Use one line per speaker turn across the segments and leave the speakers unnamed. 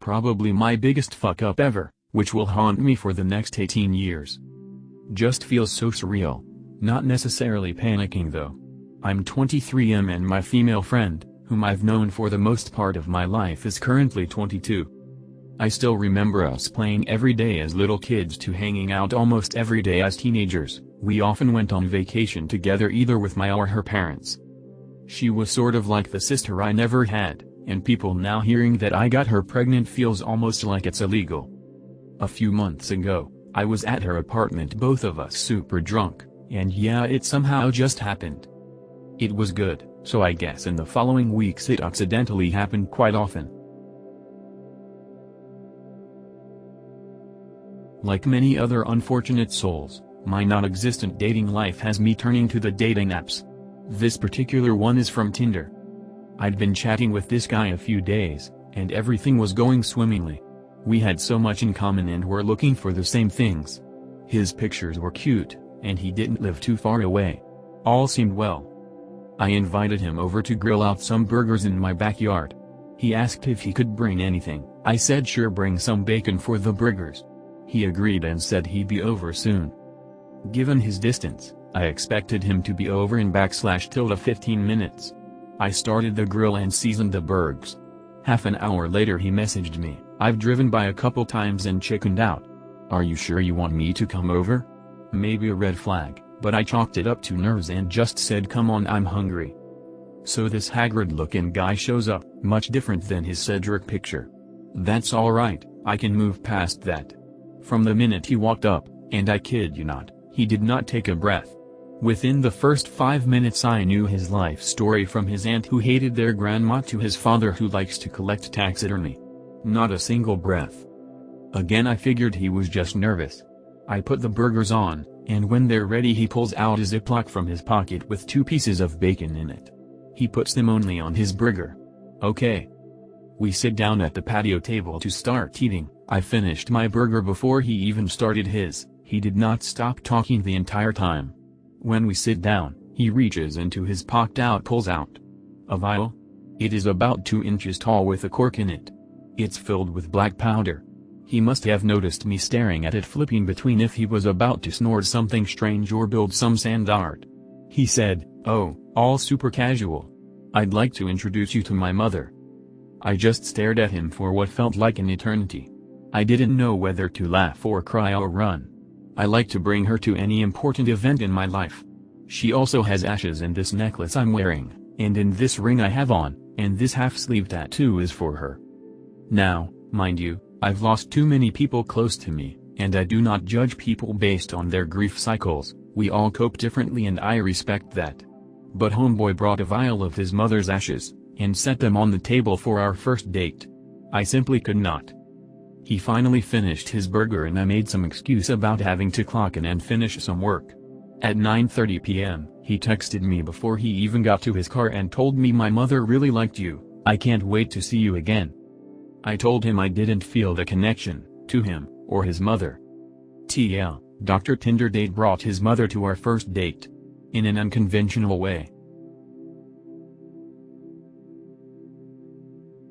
Probably my biggest fuck up ever, which will haunt me for the next 18 years. Just feels so surreal. Not necessarily panicking though. I'm 23 and my female friend, whom I've known for the most part of my life, is currently 22. I still remember us playing every day as little kids to hanging out almost every day as teenagers. We often went on vacation together either with my or her parents. She was sort of like the sister I never had, and people now hearing that I got her pregnant feels almost like it's illegal. A few months ago, I was at her apartment, both of us super drunk, and yeah, it somehow just happened. It was good, so I guess in the following weeks it accidentally happened quite often. Like many other unfortunate souls, my non-existent dating life has me turning to the dating apps. This particular one is from Tinder. I'd been chatting with this guy a few days, and everything was going swimmingly. We had so much in common and were looking for the same things. His pictures were cute, and he didn't live too far away. All seemed well. I invited him over to grill out some burgers in my backyard. He asked if he could bring anything. I said sure, bring some bacon for the burgers. He agreed and said he'd be over soon. Given his distance, I expected him to be over in / 15 minutes. I started the grill and seasoned the burgers. Half an hour later he messaged me, "I've driven by a couple times and chickened out. Are you sure you want me to come over?" Maybe a red flag, but I chalked it up to nerves and just said, "Come on, I'm hungry." So this haggard-looking guy shows up, much different than his Cedric picture. That's alright, I can move past that. From the minute he walked up, and I kid you not, he did not take a breath. Within the first 5 minutes I knew his life story, from his aunt who hated their grandma to his father who likes to collect taxidermy. Not a single breath. Again I figured he was just nervous. I put the burgers on, and when they're ready he pulls out a Ziploc from his pocket with 2 pieces of bacon in it. He puts them only on his burger. Okay. We sit down at the patio table to start eating. I finished my burger before he even started his. He did not stop talking the entire time. When we sit down, he reaches into his pocket, pulls out a vial. It is about 2 inches tall with a cork in it. It's filled with black powder. He must have noticed me staring at it, flipping between if he was about to snort something strange or build some sand art. He said, "Oh, all super casual. I'd like to introduce you to my mother." I just stared at him for what felt like an eternity. I didn't know whether to laugh or cry or run. I like to bring her to any important event in my life. She also has ashes in this necklace I'm wearing, and in this ring I have on, and this half-sleeve tattoo is for her. Now, mind you, I've lost too many people close to me, and I do not judge people based on their grief cycles. We all cope differently and I respect that. But homeboy brought a vial of his mother's ashes, and set them on the table for our first date. I simply could not. He finally finished his burger and I made some excuse about having to clock in and finish some work. At 9:30 p.m., he texted me before he even got to his car and told me, "My mother really liked you, I can't wait to see you again." I told him I didn't feel the connection to him or his mother. TL, Dr. Tinder date brought his mother to our first date. In an unconventional way.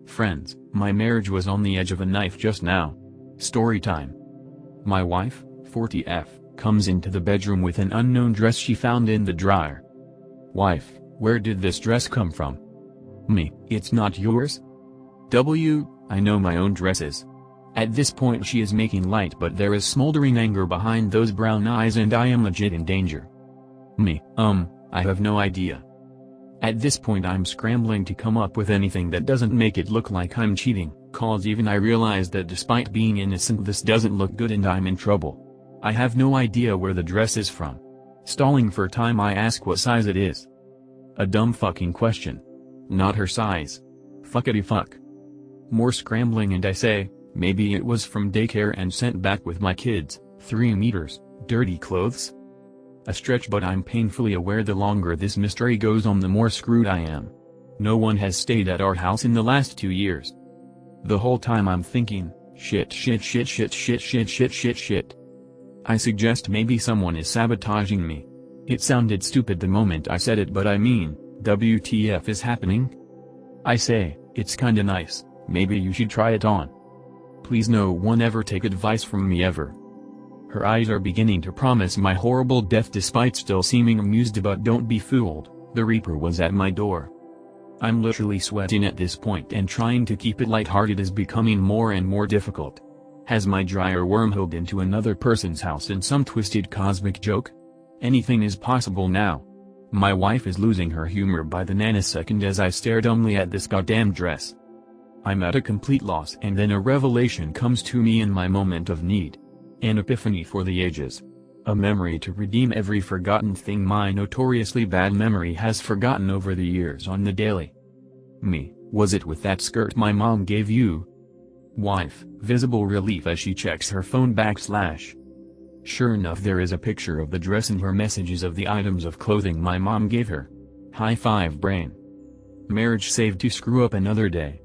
Friends, my marriage was on the edge of a knife just now. Story time. My wife, 40F, comes into the bedroom with an unknown dress she found in the dryer. "Wife, where did this dress come from?" Me, "It's not yours?" W, "I know my own dresses." At this point she is making light, but there is smoldering anger behind those brown eyes and I am legit in danger. Me, I have no idea. At this point I'm scrambling to come up with anything that doesn't make it look like I'm cheating, cause even I realize that despite being innocent this doesn't look good and I'm in trouble. I have no idea where the dress is from. Stalling for time I ask what size it is. A dumb fucking question. Not her size. Fuckity fuck. More scrambling and I say, maybe it was from daycare and sent back with my kids, 3 meters, dirty clothes? A stretch, but I'm painfully aware the longer this mystery goes on the more screwed I am. No one has stayed at our house in the last 2 years. The whole time I'm thinking, shit. I suggest maybe someone is sabotaging me. It sounded stupid the moment I said it, but I mean, WTF is happening? I say, it's kinda nice, maybe you should try it on. Please no one ever take advice from me ever. Her eyes are beginning to promise my horrible death despite still seeming amused, but don't be fooled, the Reaper was at my door. I'm literally sweating at this point and trying to keep it lighthearted is becoming more and more difficult. Has my dryer wormholed into another person's house in some twisted cosmic joke? Anything is possible now. My wife is losing her humor by the nanosecond as I stare dumbly at this goddamn dress. I'm at a complete loss, and then a revelation comes to me in my moment of need. An epiphany for the ages. A memory to redeem every forgotten thing my notoriously bad memory has forgotten over the years on the daily. Me, was it with that skirt my mom gave you? Wife, visible relief as she checks her phone /. Sure enough, there is a picture of the dress and her messages of the items of clothing my mom gave her. High five brain. Marriage saved to screw up another day.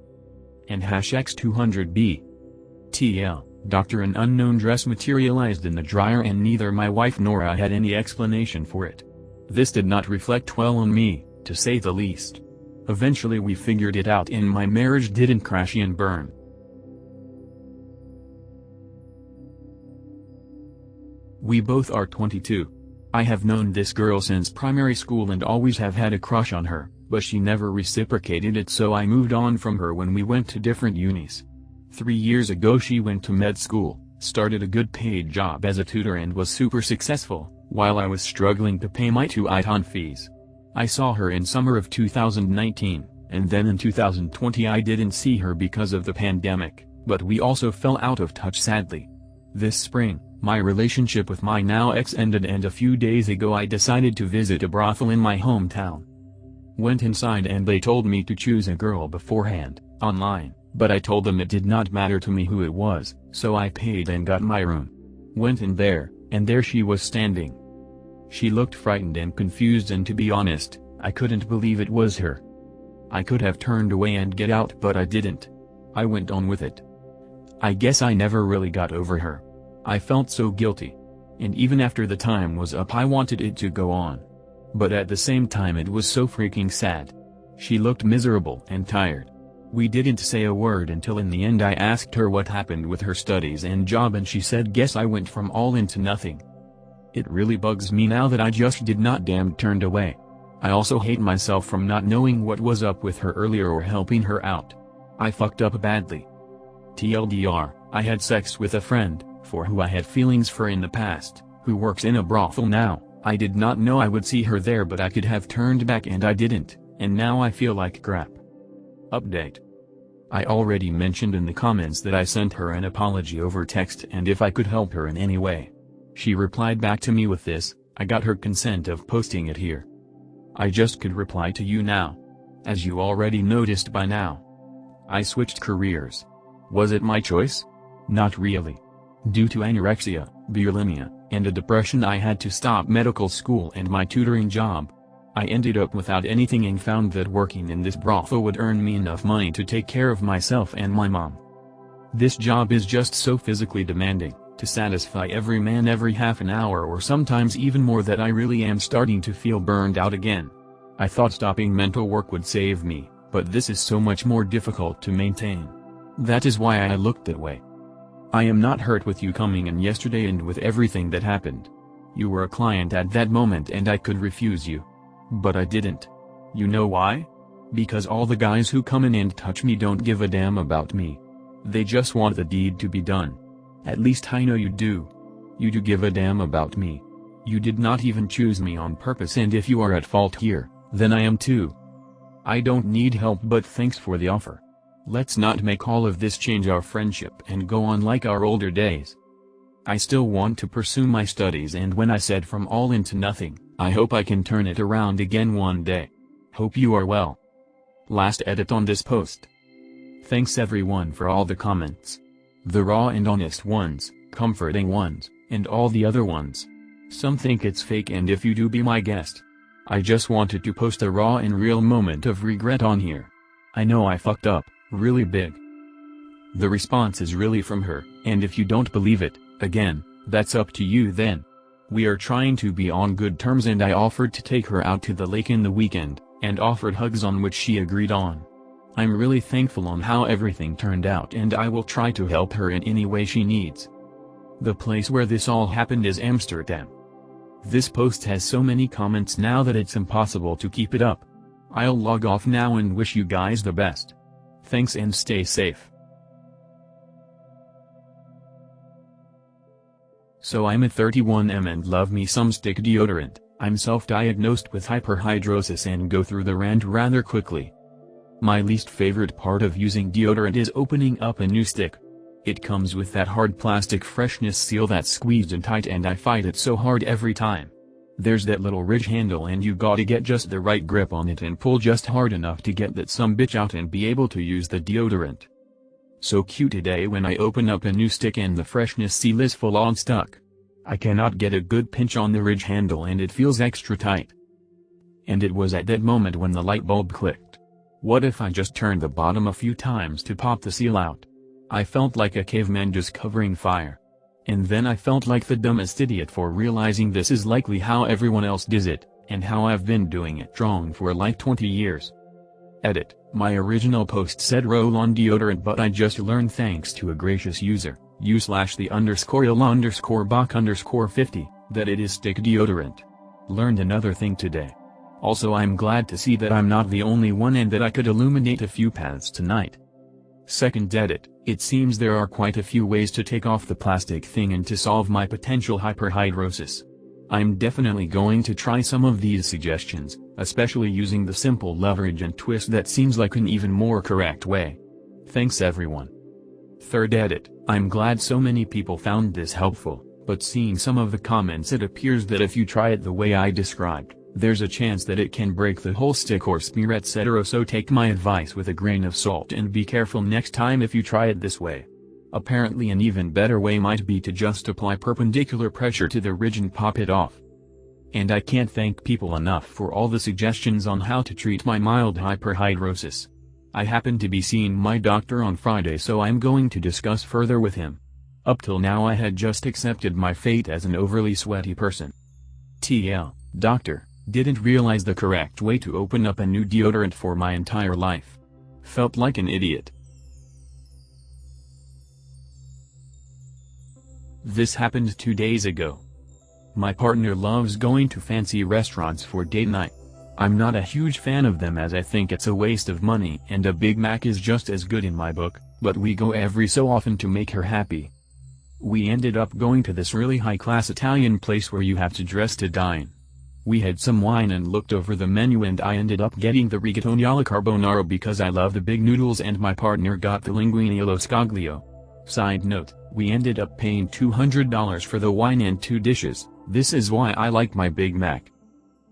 And #X200B. TL. Dr. An unknown dress materialized in the dryer and neither my wife nor I had any explanation for it. This did not reflect well on me, to say the least. Eventually we figured it out and my marriage didn't crash and burn. We both are 22. I have known this girl since primary school and always have had a crush on her, but she never reciprocated it, so I moved on from her when we went to different unis. 3 years ago she went to med school, started a good paid job as a tutor and was super successful, while I was struggling to pay my tuition fees. I saw her in summer of 2019, and then in 2020 I didn't see her because of the pandemic, but we also fell out of touch sadly. This spring, my relationship with my now ex ended and a few days ago I decided to visit a brothel in my hometown. Went inside and they told me to choose a girl beforehand, online. But I told them it did not matter to me who it was, so I paid and got my room. Went in there, and there she was standing. She looked frightened and confused, and to be honest, I couldn't believe it was her. I could have turned away and get out, but I didn't. I went on with it. I guess I never really got over her. I felt so guilty. And even after the time was up I wanted it to go on. But at the same time it was so freaking sad. She looked miserable and tired. We didn't say a word until in the end I asked her what happened with her studies and job, and she said guess I went from all into nothing. It really bugs me now that I just did not damn turned away. I also hate myself from not knowing what was up with her earlier or helping her out. I fucked up badly. TLDR, I had sex with a friend, for who I had feelings for in the past, who works in a brothel now. I did not know I would see her there, but I could have turned back and I didn't, and now I feel like crap. Update. I already mentioned in the comments that I sent her an apology over text and if I could help her in any way. She replied back to me with this: I got her consent of posting it here. I just could reply to you now. As you already noticed by now, I switched careers. Was it my choice? Not really. Due to anorexia, bulimia, and a depression I had to stop medical school and my tutoring job. I ended up without anything and found that working in this brothel would earn me enough money to take care of myself and my mom. This job is just so physically demanding, to satisfy every man every half an hour or sometimes even more, that I really am starting to feel burned out again. I thought stopping mental work would save me, but this is so much more difficult to maintain. That is why I looked that way. I am not hurt with you coming in yesterday and with everything that happened. You were a client at that moment and I could refuse you. But I didn't. You know why? Because all the guys who come in and touch me don't give a damn about me. They just want the deed to be done. At least I know you do. You do give a damn about me. You did not even choose me on purpose, and if you are at fault here, then I am too. I don't need help, but thanks for the offer. Let's not make all of this change our friendship and go on like our older days. I still want to pursue my studies, and when I said from all into nothing, I hope I can turn it around again one day. Hope you are well. Last edit on this post. Thanks everyone for all the comments. The raw and honest ones, comforting ones, and all the other ones. Some think it's fake, and if you do, be my guest. I just wanted to post a raw and real moment of regret on here. I know I fucked up, really big. The response is really from her, and if you don't believe it, again, that's up to you then. We are trying to be on good terms, and I offered to take her out to the lake in the weekend, and offered hugs, on which she agreed on. I'm really thankful on how everything turned out, and I will try to help her in any way she needs. The place where this all happened is Amsterdam. This post has so many comments now that it's impossible to keep it up. I'll log off now and wish you guys the best. Thanks and stay safe. So I'm at 31M and love me some stick deodorant. I'm self-diagnosed with hyperhidrosis and go through the rant rather quickly. My least favorite part of using deodorant is opening up a new stick. It comes with that hard plastic freshness seal that's squeezed in tight, and I fight it so hard every time. There's that little ridge handle and you gotta get just the right grip on it and pull just hard enough to get that sumbitch out and be able to use the deodorant. So cute today when I open up a new stick and the freshness seal is full on stuck. I cannot get a good pinch on the ridge handle and it feels extra tight. And it was at that moment when the light bulb clicked. What if I just turned the bottom a few times to pop the seal out? I felt like a caveman just covering fire. And then I felt like the dumbest idiot for realizing this is likely how everyone else does it, and how I've been doing it wrong for like 20 years. Edit: my original post said roll-on deodorant, but I just learned thanks to a gracious user, u/the_il_bach_50, that it is stick deodorant. Learned another thing today. Also, I'm glad to see that I'm not the only one and that I could illuminate a few paths tonight. Second edit: it seems there are quite a few ways to take off the plastic thing and to solve my potential hyperhidrosis. I'm definitely going to try some of these suggestions, especially using the simple leverage and twist that seems like an even more correct way. Thanks everyone. Third edit: I'm glad so many people found this helpful, but seeing some of the comments it appears that if you try it the way I described, there's a chance that it can break the whole stick or smear, etc. So take my advice with a grain of salt and be careful next time if you try it this way. Apparently an even better way might be to just apply perpendicular pressure to the ridge and pop it off. And I can't thank people enough for all the suggestions on how to treat my mild hyperhidrosis. I happen to be seeing my doctor on Friday, so I'm going to discuss further with him. Up till now I had just accepted my fate as an overly sweaty person. TL, doctor, didn't realize the correct way to open up a new deodorant for my entire life. Felt like an idiot. This happened 2 days ago. My partner loves going to fancy restaurants for date night. I'm not a huge fan of them as I think it's a waste of money and a Big Mac is just as good in my book, but we go every so often to make her happy. We ended up going to this really high-class Italian place where you have to dress to dine. We had some wine and looked over the menu and I ended up getting the rigatoni alla carbonara because I love the big noodles, and my partner got the linguine allo scoglio. Side note, we ended up paying $200 for the wine and 2 dishes. This is why I like my Big Mac.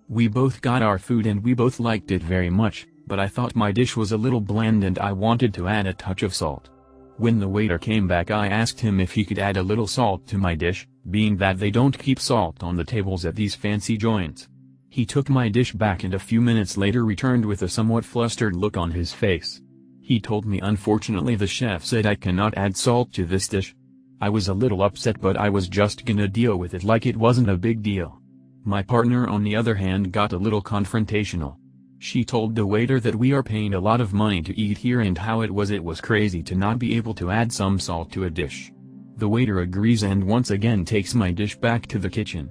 We both got our food and we both liked it very much, but I thought my dish was a little bland and I wanted to add a touch of salt. When the waiter came back I asked him if he could add a little salt to my dish, being that they don't keep salt on the tables at these fancy joints. He took my dish back and a few minutes later returned with a somewhat flustered look on his face. He told me unfortunately the chef said I cannot add salt to this dish. I was a little upset, but I was just gonna deal with it like it wasn't a big deal. My partner on the other hand got a little confrontational. She told the waiter that we are paying a lot of money to eat here and how it was crazy to not be able to add some salt to a dish. The waiter agrees and once again takes my dish back to the kitchen.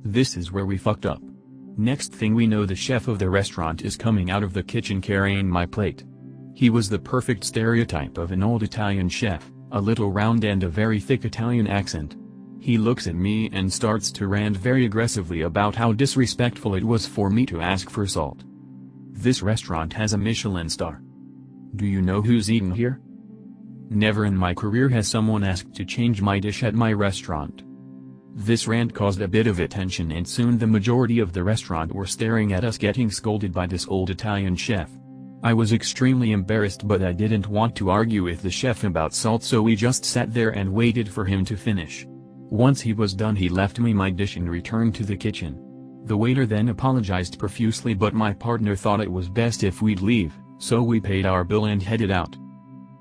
This is where we fucked up. Next thing we know, the chef of the restaurant is coming out of the kitchen carrying my plate. He was the perfect stereotype of an old Italian chef, a little round and a very thick Italian accent. He looks at me and starts to rant very aggressively about how disrespectful it was for me to ask for salt. This restaurant has a Michelin star. Do you know who's eaten here? Never in my career has someone asked to change my dish at my restaurant. This rant caused a bit of attention and soon the majority of the restaurant were staring at us getting scolded by this old Italian chef. I was extremely embarrassed, but I didn't want to argue with the chef about salt, so we just sat there and waited for him to finish. Once he was done he left me my dish and returned to the kitchen. The waiter then apologized profusely, but my partner thought it was best if we'd leave, so we paid our bill and headed out.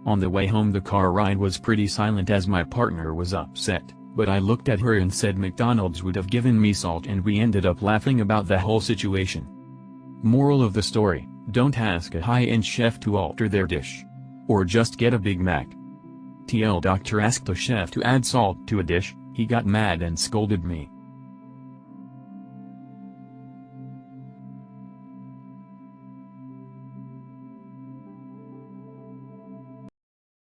On the way home the car ride was pretty silent as my partner was upset, but I looked at her and said McDonald's would have given me salt, and we ended up laughing about the whole situation. Moral of the story: Don't ask a high-end chef to alter their dish. Or just get a Big Mac. TL doctor asked a chef to add salt to a dish, he got mad and scolded me.